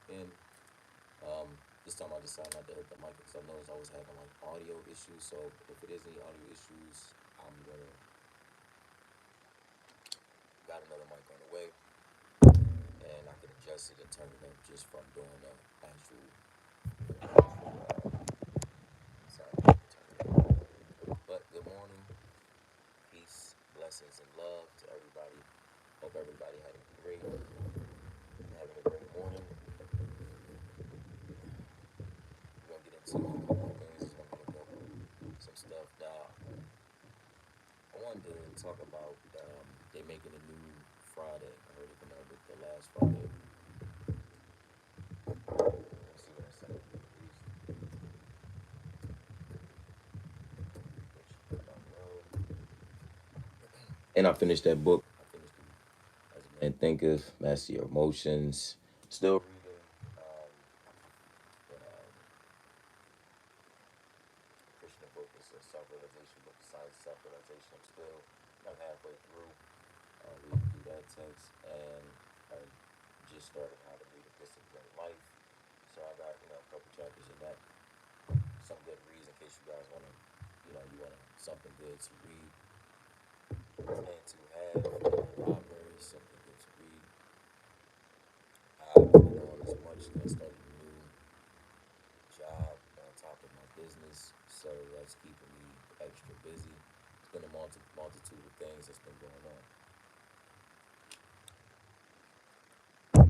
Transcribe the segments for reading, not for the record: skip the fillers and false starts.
in. Um, this time I decided not to hit the mic because I noticed I was having like audio issues. So if it is any audio issues, I'm gonna got another mic on the way, and I can adjust it and turn it up just from doing the actual. Sorry, but good morning, peace, blessings, and love to everybody. Hope everybody had a great, having a great morning. We're gonna get into a couple of things. Just gonna look up some stuff now. I wanted to talk about they making a new Friday. I heard it come out with the last Friday. Let's see what I said. And I finished that book. I finished it. As a Man Thinketh, Master Your Emotions. Still reading. But, Christian book. It's a self-realization book, science self-realization. I'm still not halfway through reading through that text, and I just started how to read a disciplined life. So I got a couple chapters in that. Some good reads in case you guys want to, you want something good to read and to have in your library, something good to read. I've been on as much as I started a new job on top of my business, so that's keeping me extra busy. It's been a multitude of things that's been going on.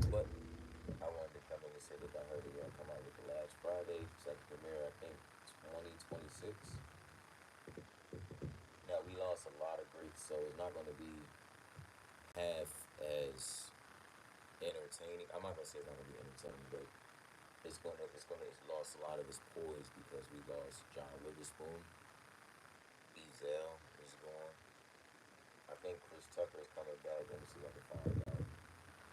But I wanted to come in and say that I heard it gonna come out with the last Friday, second premiere, I think 2026. Now we lost a lot of greats, so it's not gonna be half as entertaining. I'm not gonna say it's not gonna be entertaining, but it's lost a lot of its poise because we lost John Witherspoon. Ezel is gone. I think Chris Tucker is coming back. Let me see if I can find out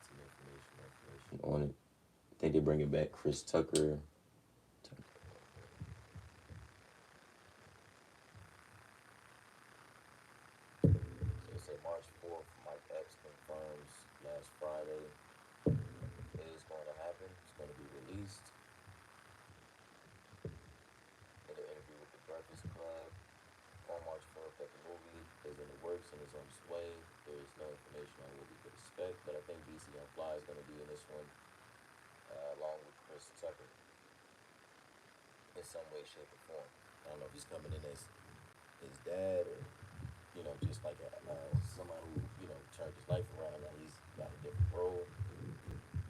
some information on it. I think they're bringing back Chris Tucker. So it said March 4th, Mike Epps confirms last Friday it is going to happen. It's going to be released in an interview with the Breakfast Club on March 4th that the movie is in the works and is on its way. There is no information on what we could expect, but I think DC on Fly is going to be in this one along with Chris Tucker in some way, shape, or form. I don't know if he's coming in as his dad or just like somebody who turned his life around. Now he's got a different role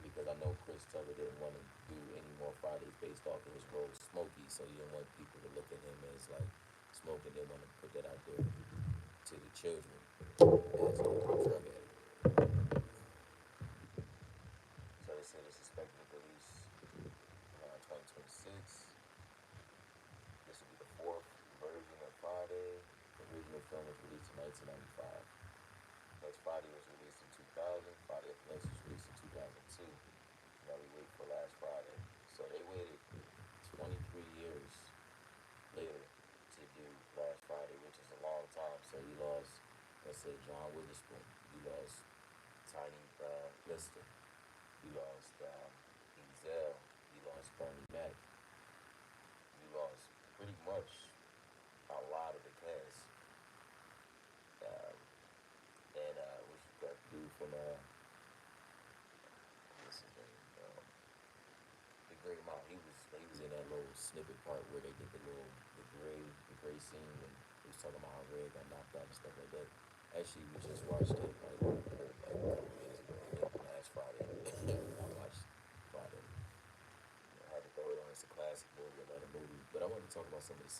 because I know Chris Tucker didn't want to do any more Fridays based off of his role as Smokey, so he didn't want people to look at him as like Smokey. Didn't want to put that out there to the children as a drug addict. So they said it's expected to release 2026. This will be the fourth version of Friday. The original film was released in 1995. Next Friday was released in 2000. Friday After Next was released in 2002. Now we wait for last Friday. So they waited 23 years later to do last Friday, which is a long time. So you lost, let's say, John Witherspoon. You lost Tiny Lister. You lost Ezel. You lost Bernie Mac. You lost pretty much a lot of the cast. Um, and what you got to do from what's his name? The Green Mile. He was in that little snippet part where they did the gray scene when he was talking about how Ray got knocked out and stuff like that. Actually, we just watched it like a couple days ago. I think last Friday. I watched Friday. I had to throw it on. It's a classic movie, another movie. But I wanted to talk about some of the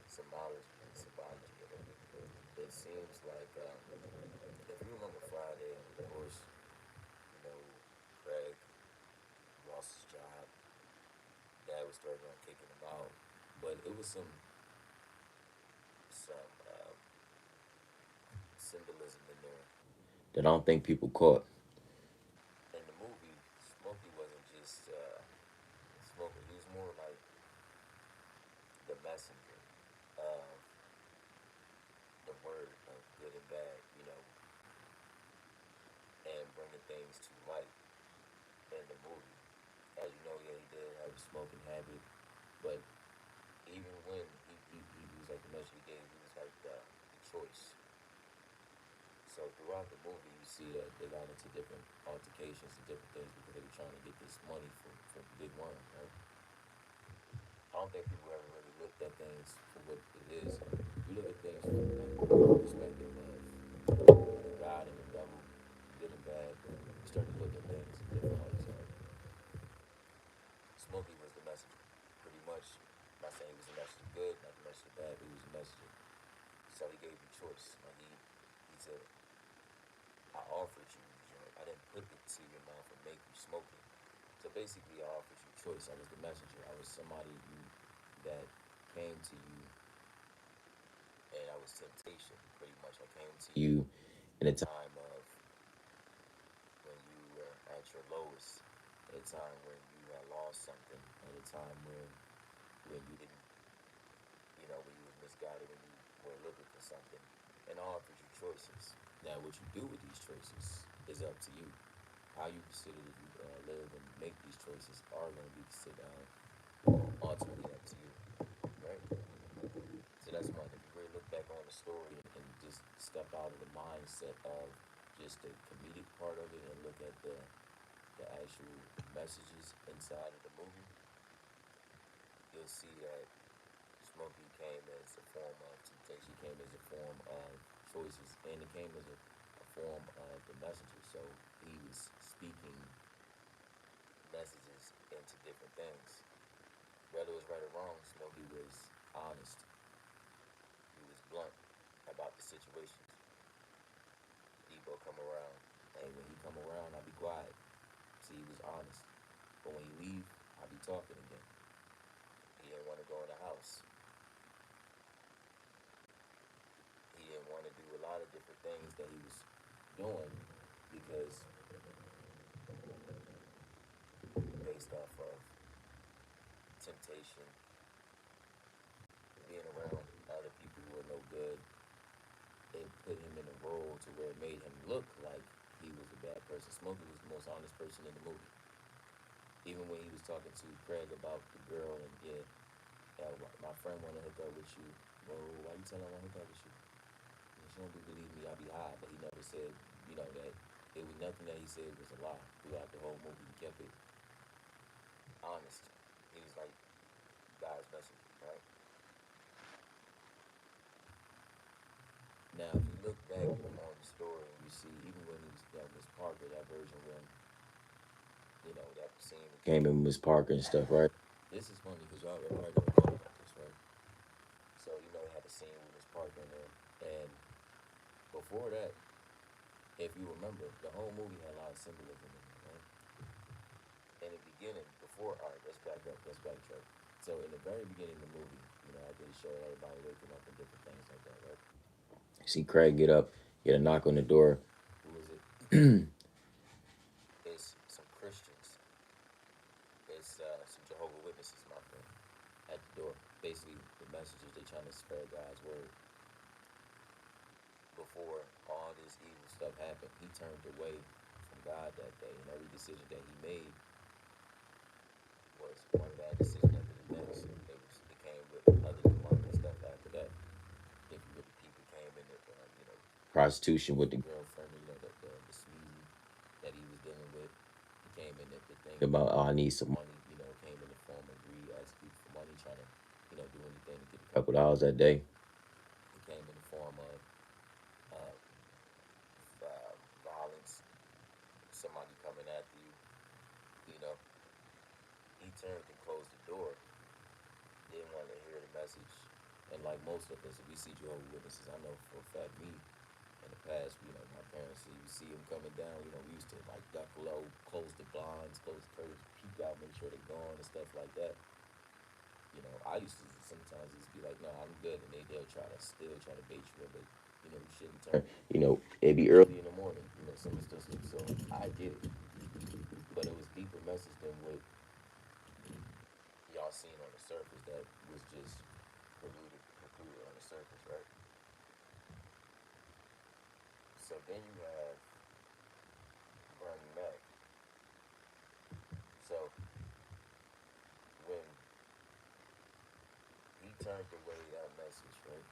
symbology and symbology of it. It seems like if you remember Friday, of course, you know Craig lost his job. Dad was starting on kicking him out, but it was some symbolism in there that I don't think people caught. In the movie, Smokey wasn't just Smokey. He was more like the messenger of the word of good and bad, and bringing things to light. as you know, yeah, he did have a smoking habit, but even when he was like the message he gave, he was like the choice. So throughout the movie, you see that they got into different altercations and different things because they were trying to get this money from Big Worm, right? I don't think people ever really looked at things for what it is. We look at things from like the perspective of God and the devil, good and bad. We start to look at things in different ways. Right? Smokey was the messenger, pretty much. Not saying he was the messenger good, not the messenger bad, but he was the messenger. So he gave you choice. Like he said, I offered you the joint. I didn't put it to your mouth and make you smoke it. So basically, I offered you choice. I was the messenger. I was somebody that came to you, and I was temptation, pretty much. I came to you in a time of when you were at your lowest, at a time when you had lost something, at a time when you didn't, when you were misguided, when you were looking for something, and I offered you choices. Now, what you do with these choices is up to you. How you consider to live and make these choices are going to be considered ultimately up to you, right? So that's one. If you really look back on the story and just step out of the mindset of just the comedic part of it and look at the actual messages inside of the movie, you'll see that Smokey came as a form of temptation, came as a form of choices, and it came as a form of the messenger. So he was speaking messages into different things. Whether it was right or wrong, Smokey was honest. He was blunt about the situations. Debo come around. Hey, when he come around, I be quiet. See, he was honest. But when he leave, I be talking again. He didn't want to go in the house. He didn't want to do a lot of different things that he was doing because based off of temptation, being around other people who are no good, it put him in a role to where it made him look like he was a bad person. Smokey was the most honest person in the movie. Even when he was talking to Craig about the girl and yeah, my friend want to hook up with you. Well, why you telling her I want to hook up with you? And she don't believe me, I be high. But he never said, that it was nothing that he said was a lie throughout the whole movie. He kept it honest. He was like God's messenger, right? Now, if you look back on the story, you see even when he was that Miss Parker, that version when that scene came in Miss Parker and stuff, right? This is funny because y'all everybody never thought about this, right? So he had the scene with Miss Parker in there, and before that, if you remember, the whole movie had a lot of symbolism in it, right? In the beginning, before let's back up, let's backtrack. So in the very beginning of the movie, I did show everybody waking up and different things like that, right? See Craig get up, get a knock on the door. Who is it? It's some Christians. It's some Jehovah Witnesses, my friend, at the door. Basically, the messages they trying to spread God's word. Before all this evil stuff happened, he turned away from God that day, and every decision that he made was one bad decision after the next. It came with other demonic stuff after that. If you really peep, it came in the prostitution with the girlfriend, the sleazy that he was dealing with. It came in the thing about I need some money. Came in the form of greed, asking people for money, trying to do anything to get a couple dollars that day. It came in the form of uh, violence, somebody coming after you. You know, he turned and closed the door. Didn't want to hear the message. And like most of us, if we see Jehovah's Witnesses, I know for a fact me in the past, my parents, you see them coming down, we used to like duck low, close the blinds, close the curtains, peek out, make sure they're gone and stuff like that. I used to sometimes just be like, no, I'm good, and they'll still try to bait you, but you shouldn't turn. It'd be early in the morning, someone still sleeps, so I get it. But it was deeper message than what y'all seen on the surface that was just precluded on the surface, right? So then you have Bernie Mac. So turned away that message, right?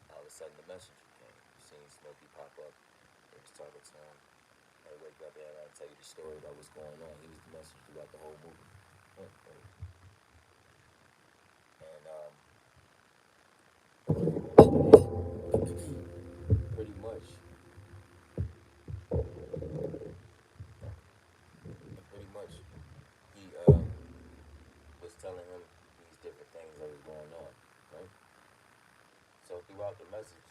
All of a sudden, the messenger came. You seen Smokey pop up. They was talking to him. Hey, wake up, man. I'll tell you the story about what's going on. He was the messenger throughout the whole movie. Right? And pretty much, pretty much, he was telling him these different things that was going on, right? So throughout the message,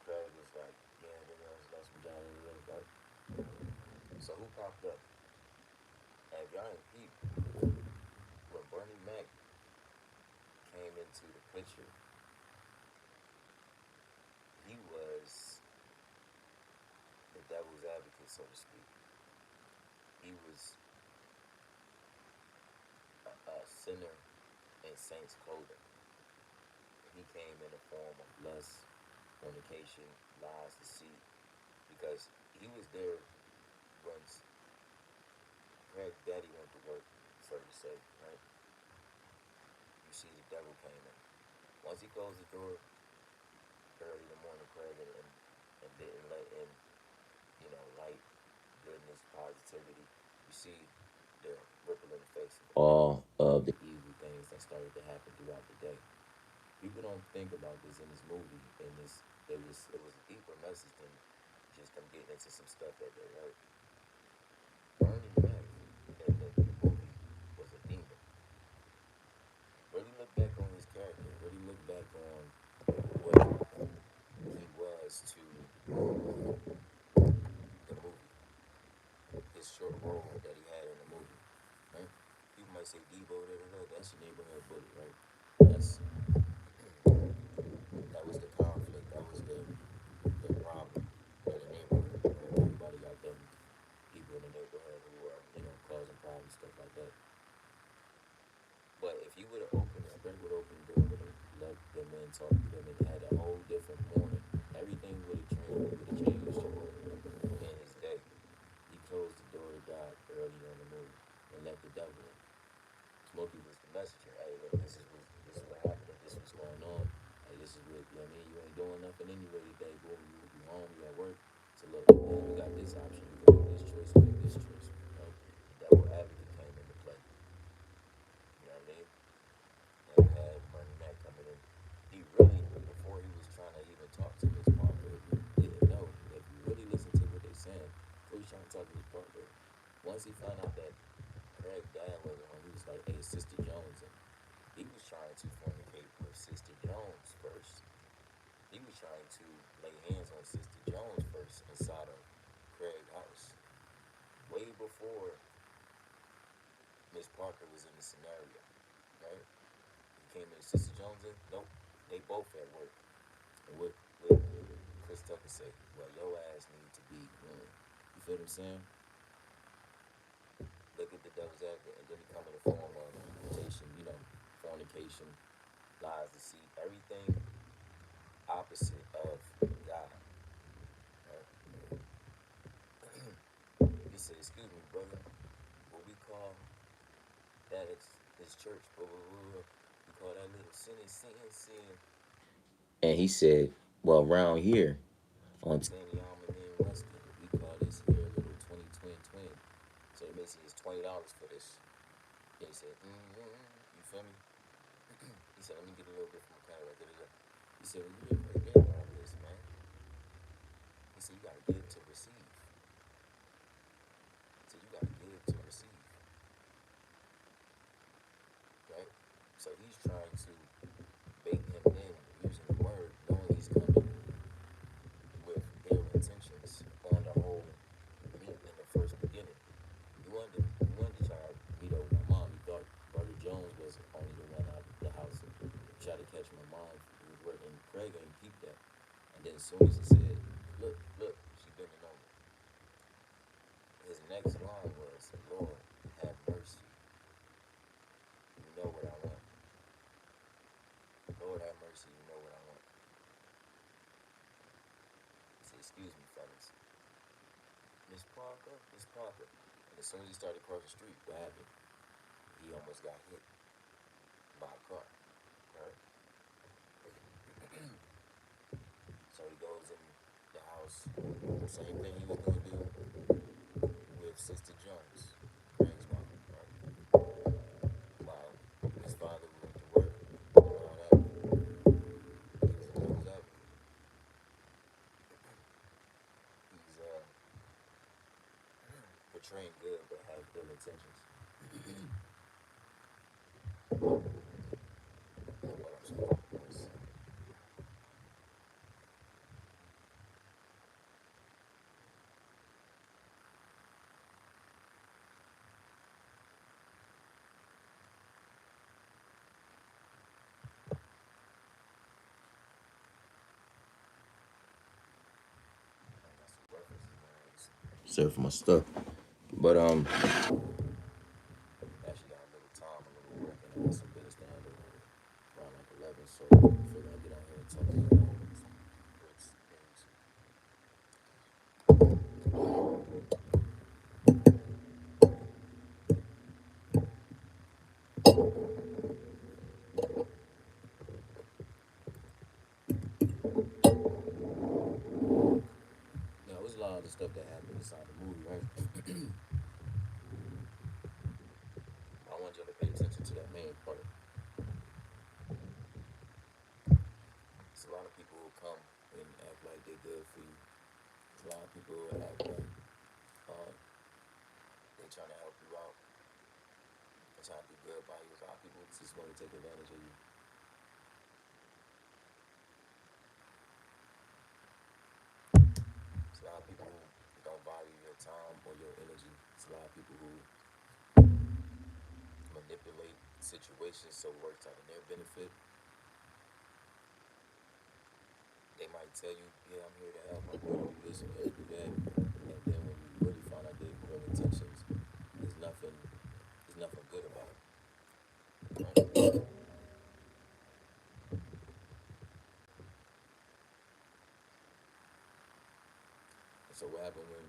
Craig was like, yeah, that's what y'all really about. So who popped up? And if y'all ain't peep, when Bernie Mac came into the picture, he was the devil's advocate, so to speak. He was a sinner in saint's clothing. He came in the form of lust, fornication, lies, deceit, because he was there when Craig Daddy went to work, so to say, right? You see the devil came in. Once he closed the door early in the morning, Craig, and didn't let in, light, goodness, positivity, you see the ripple in the face of all of the evil things that started to happen throughout the day. People don't think about this in this movie, and it was a deeper message than just them getting into some stuff that they heard. Bernie Mac in the movie was a demon. Really look back on his character. Really look back on what he was to the movie. His short role that he had in the movie. Right? People might say Debo, that's your neighborhood bully, right? That's that was the conflict. That was the problem in the neighborhood. Right? Everybody got them people in the neighborhood who are, causing problems, stuff like that. But if you would have opened it, Greg would open the door with him, let them in, talk to them, and had a whole different morning. Everything would have changed in his day. He closed the door to God early on the movie and let the devil in. Smokey was the messenger. Hey, look, this is what happened. This is what's going on. Hey, this is what, you ain't doing nothing anyway today. Boom, you home, you at work. So look, man, we got this option. You can make this choice, make this choice. Right? The devil advocate came into play. You know what I mean? And had Bernie Mac coming in. He really, before he was trying to even talk to Miss Parker, he didn't know. If you really listen to what they saying, before he was trying to talk to Miss Parker, once he found out that Craig dad wasn't home, he was like, hey, Sister Jones. And he was trying to fornicate with Sister Jones first. He was trying to lay hands on Sister Jones first inside of Craig's house. Way before Miss Parker was in the scenario, right? He came in, Sister Jones in? Nope. They both at work. And what Chris Tucker say? Well, your ass need to be, you feel what I'm saying? Look at the devil's advocate, and then he come in the form of temptation, fornication, lies, deceit, everything opposite of God. Right? He said, excuse me, brother, what we call that is church, blah, blah, blah, blah. We call that little sin. And he said, well, around here, on Sandy Almond in Weston, we call this here a little 20 twin. So it basically is $20 for this. And he said, you feel me? He said, let me get a little bit from Canada. He said, well, you didn't pay me all this, man. He said, you gotta give to receive. He said, you gotta give to receive. Right? So he's trying to bait him in using the word, knowing he's coming with ill intentions on the whole meet in the first beginning. You wanted to try to meet up with my mom. You thought Brother Jones was only the one out of the house and try to catch my mom who was working. Craig ain't peep that. And then as soon as he said, look, she bending over. His next line was, Lord, have mercy. You know what I want. Lord, have mercy. You know what I want. He said, excuse me, fellas. Miss Parker. And as soon as he started crossing the street, what happened? he almost got hit by a car. Right? So he goes in the house, same thing he was gonna do with Sister Jones, Craig's mom, right? While his father went to work and all that, he was a devil's advocate. He's portraying good but has ill intentions. And what I'm saying is, I got some references, man. Serve for my stuff, but actually got a little time, a little work, and I got some business to handle around like 11. So I figured I'd get out here and talk to you about some great things. Now, there's a lot of the stuff that happened inside the movie, right? I want you to pay attention to that main part. It's a lot of people who come and act like they're good for you. There's a lot of people who act like uh, they're trying to help you out. They're trying to do good by you. There's a lot of people who just want to take advantage of you. There's a lot of people who don't value your time or your energy. There's a lot of people who manipulate situations so it works out in their benefit. They might tell you, yeah, I'm here to help, I'm here to do this, I'm here to do that. And then when you really find out their real intentions, there's nothing good about it. Right? And so what happened when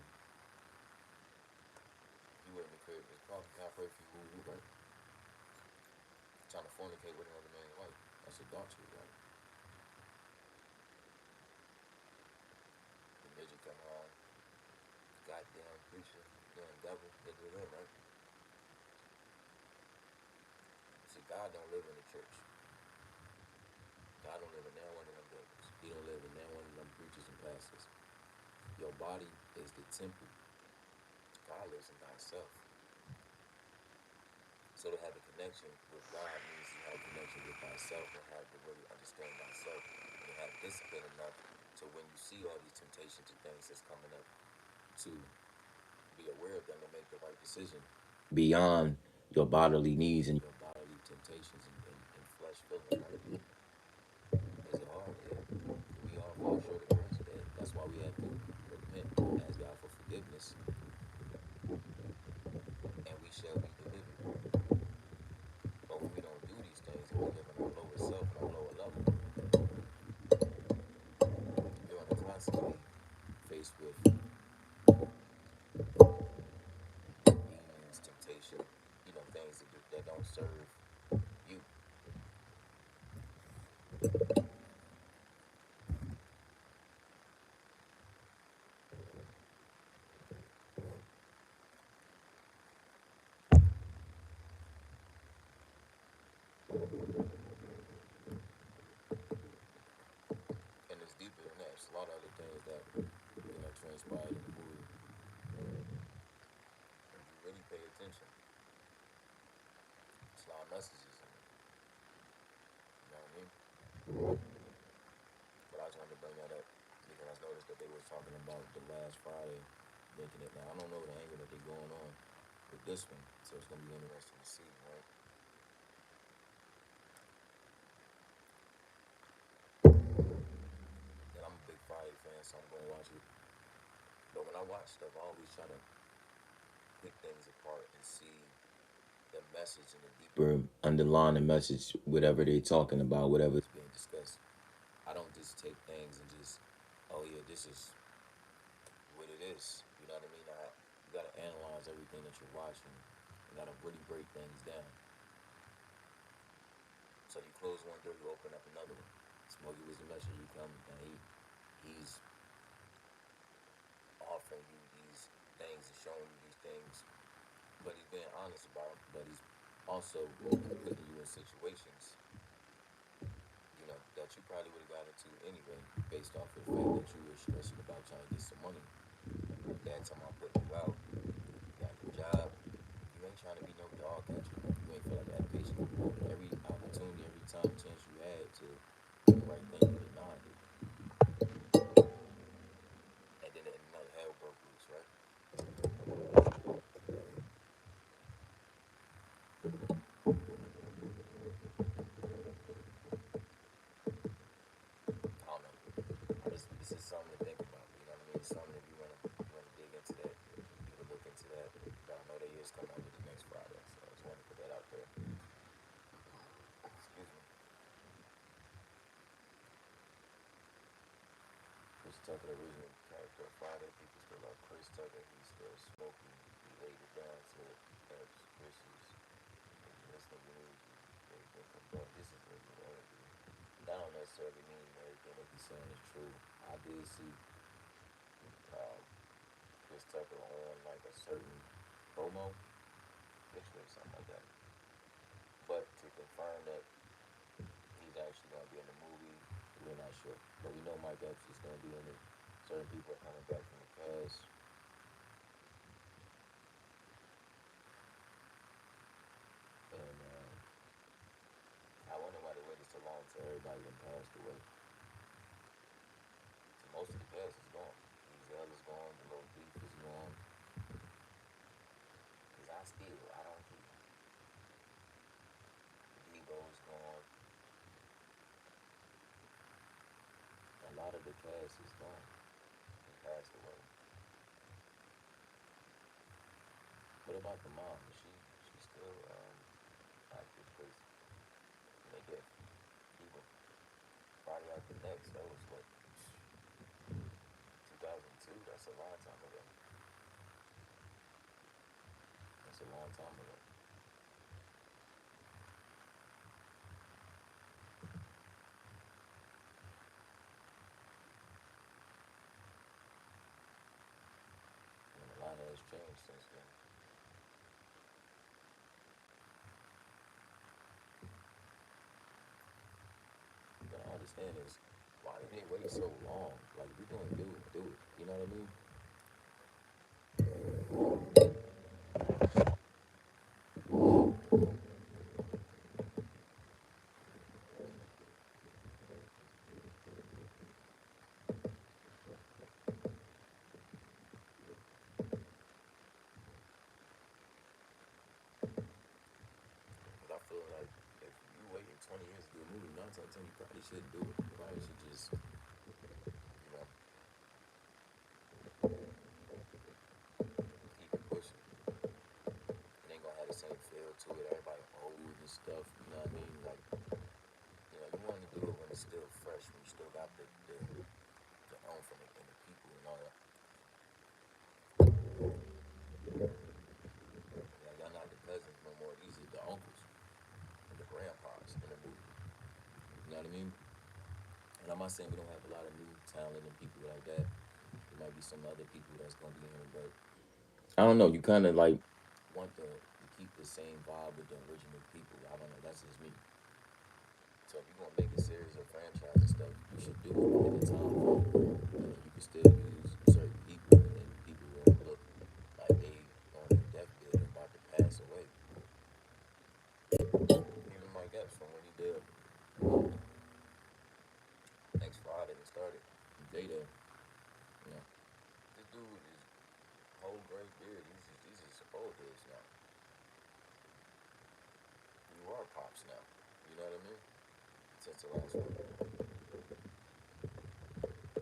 you were in the crib? It's probably halfway for you, right? Trying to fornicate with another man's wife. That's adultery, right? The midget come home, goddamn preacher, damn devil, they do that, right? See, God don't live in the church. God don't live in that one of them buildings. He don't live in that one of them preachers and pastors. Your body is the temple. God lives in thyself. So to have a connection with God means you have a connection with thyself and have to really understand thyself and have discipline enough to when you see all these temptations and things that's coming up to be aware of them and make the right decision beyond your bodily needs and your bodily temptations and flesh feeling, right? Is it hard? Yeah. We all fall short of grace. That's why we have to repent, ask God for forgiveness, and we shall be delivered. But when we don't do these things and we live in our lower self and our lower level, you're going to constantly faced with demons, temptation, things that don't serve you. And it's deeper than that. It's a lot of other things that transpired in the movie. If you really pay attention, it's a lot of messages in it. You know what I mean? But I just wanted to bring that up because I noticed that they were talking about the last Friday, making it. Now I don't know the angle that they're going on with this one, so it's gonna be interesting to see, right? And I'm a big Friday fan, so I'm gonna watch it. But when I watch stuff, I always try to pick things apart and see the message and the deeper underlying the message, whatever they're talking about, whatever is being discussed. I don't just take things and just, oh yeah, this is what it is. You know what I mean? You gotta analyze everything that you're watching. You gotta really break things down. So you close one door, you open up another one. Smokey was the messenger. You come and he's offering you these things and showing you these things, but he's being honest about it. But he's also putting you in situations, that you probably would have got into anyway, based off of the fact that you were stressing about trying to get some money. That time I'm putting you out, you got your job, you ain't trying to be no dog catcher. You ain't feel like that patient. Every opportunity, every time chance you had to do the right thing, you denied it. And then another hell broke loose, right? I don't know. This is something to think about. You know what I mean? It's something if you wanna dig into that, you can look into that. But I know that is coming out with the next Friday, so I just want to put that out there. Excuse me. Chris Tucker, the original character of Friday. People still love Chris Tucker. He's still smoking. He laid it down to Chris is listening to music. Everything comes up. This is really the interview. That don't necessarily mean everything that he's saying is true. I did see um, Chris Tucker on like a certain promo picture or something like that. But to confirm that he's actually going to be in the movie, we're not sure. But we know Mike Epps is going to be in it. Certain people are coming back from the cast. And I wonder why they waited so long till everybody done passed away. So most of the cast is gone. Ezel is gone. The little beef is gone. Cause I don't care. Debo is gone. A lot of the cast is gone. They passed away. What about the mom? Is she still active? Cause they get people Friday After Next. That was what 2002. That's a long time ago. That's a long time ago. And a lot has changed since then. What I understand is why did they wait so long? Like if you're gonna do it, do it. You know what I mean? But I feel like if you waiting 20 years to do a movie, nine times out of 10 you probably shouldn't do it. You probably should just, keep it pushing. It ain't gonna have the same feel to it. Everybody old and stuff. You know what I mean? Like, you want to do it when it's still fresh, when you still got the oomph and the people and all that. Like, y'all not the cousins no more. These are the uncles and the grandpas in the movie. You know what I mean? And I'm not saying we don't have a lot of new talent and people like that. There might be some other people that's gonna be in it, but I don't know. You kind of like want to keep the same vibe with the original people. I don't know. That's just me. So if you're gonna make a series or franchise and stuff, you should do it within the time frame. You can still use certain people, and people won't look like they on their deathbed or about to pass away. Even Mike Epps from when he did Next Friday and started Jada, this dude is whole gray beard. These is old heads now. You are pops now. You know what I mean? Since the last one.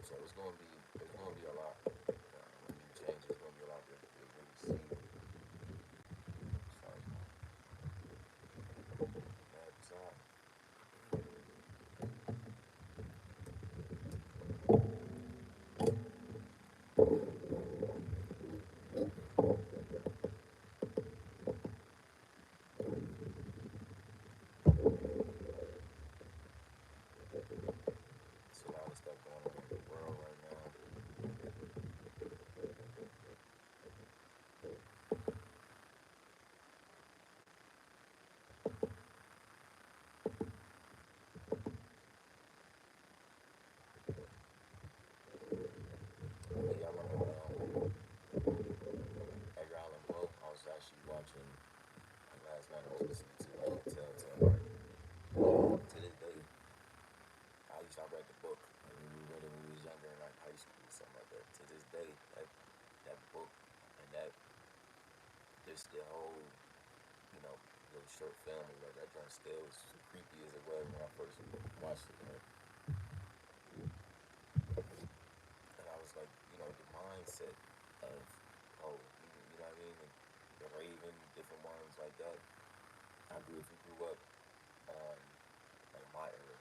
So it's gonna be a lot. When you change, it's gonna be a lot to really see. Sorry, bad time. was listening to Telltale Heart. To this day, I read the book. I mean, we read it when we was younger in like high school or something like that. To this day, that book and that just the whole little short film, like that joint still was creepy as it was when I first watched it. And I was like, the mindset of you know what I mean, and the Raven, different ones like that. I grew if you grew up like my era.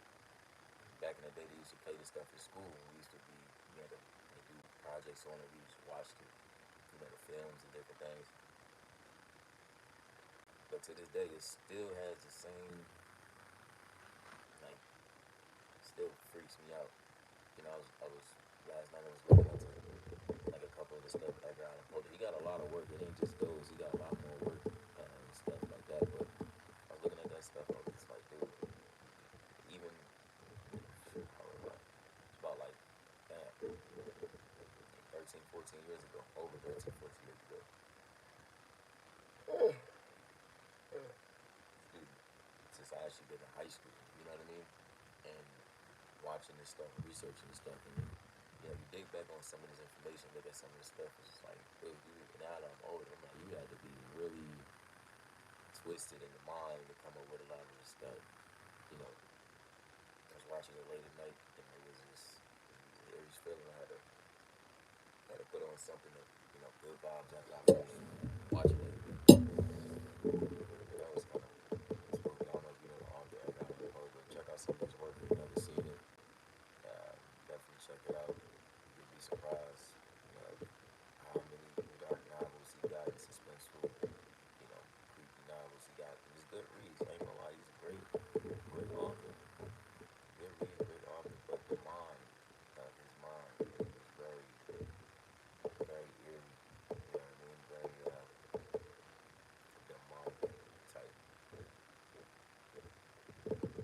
Back in the day, they used to play this stuff in school. We used to be, they do projects on it. We used to watch the films and different things. But to this day, it still has the same, like, still freaks me out. I was last night I was looking into like a couple of the stuff Edgar Allan Poe. He got a lot of work. It ain't just those. He got a lot more work and stuff like that. But I was looking at that stuff. I was just like, dude, even it's about like, damn, 13, 14 years ago, over 13, 14 years ago. Dude, since I actually been in high school, you know what I mean? And watching this stuff, researching this stuff, and you dig back on some of this information, look at some of this stuff, it's just like, dude, now that I'm older, I'm like, you had to be really twisted in the mind to come up with a lot of this stuff, I was watching it late at night, and it was just, it was feeling I had to put on something that, good vibes after I finished watching it. That was kind of this movie. I don't know if you know the author Edgar Allan Poe, but check out some of his work if you've never seen it. Definitely check it out. You'll be surprised, how many dark novels he got and suspenseful, creepy novels he got. And it's good reads. I ain't gonna lie, he's a great author. Good read, great author, but the mind, his mind is very, very eerie. You know what I mean? Very demonic type.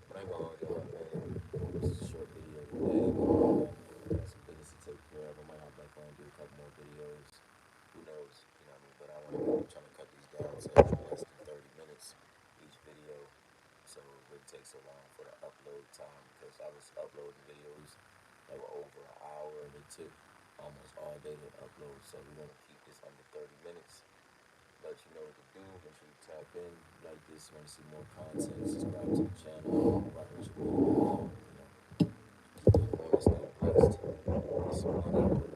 But I ain't gonna hold y'all up, man. This is a short video today. Got some business to take care of. I might hop back on and do a couple more videos. Who knows? You know what I mean? But I want to be trying to cut these down to less than 30 minutes each video. So it wouldn't take so long for the upload time because I was uploading videos that were over an hour and it took almost all day to upload. So we want to keep this under 30 minutes. Let you know what to do. Make sure you tap in, like this, want to see more content, subscribe to the channel, rock with your boy, keep it going, stay blessed. Peace and money.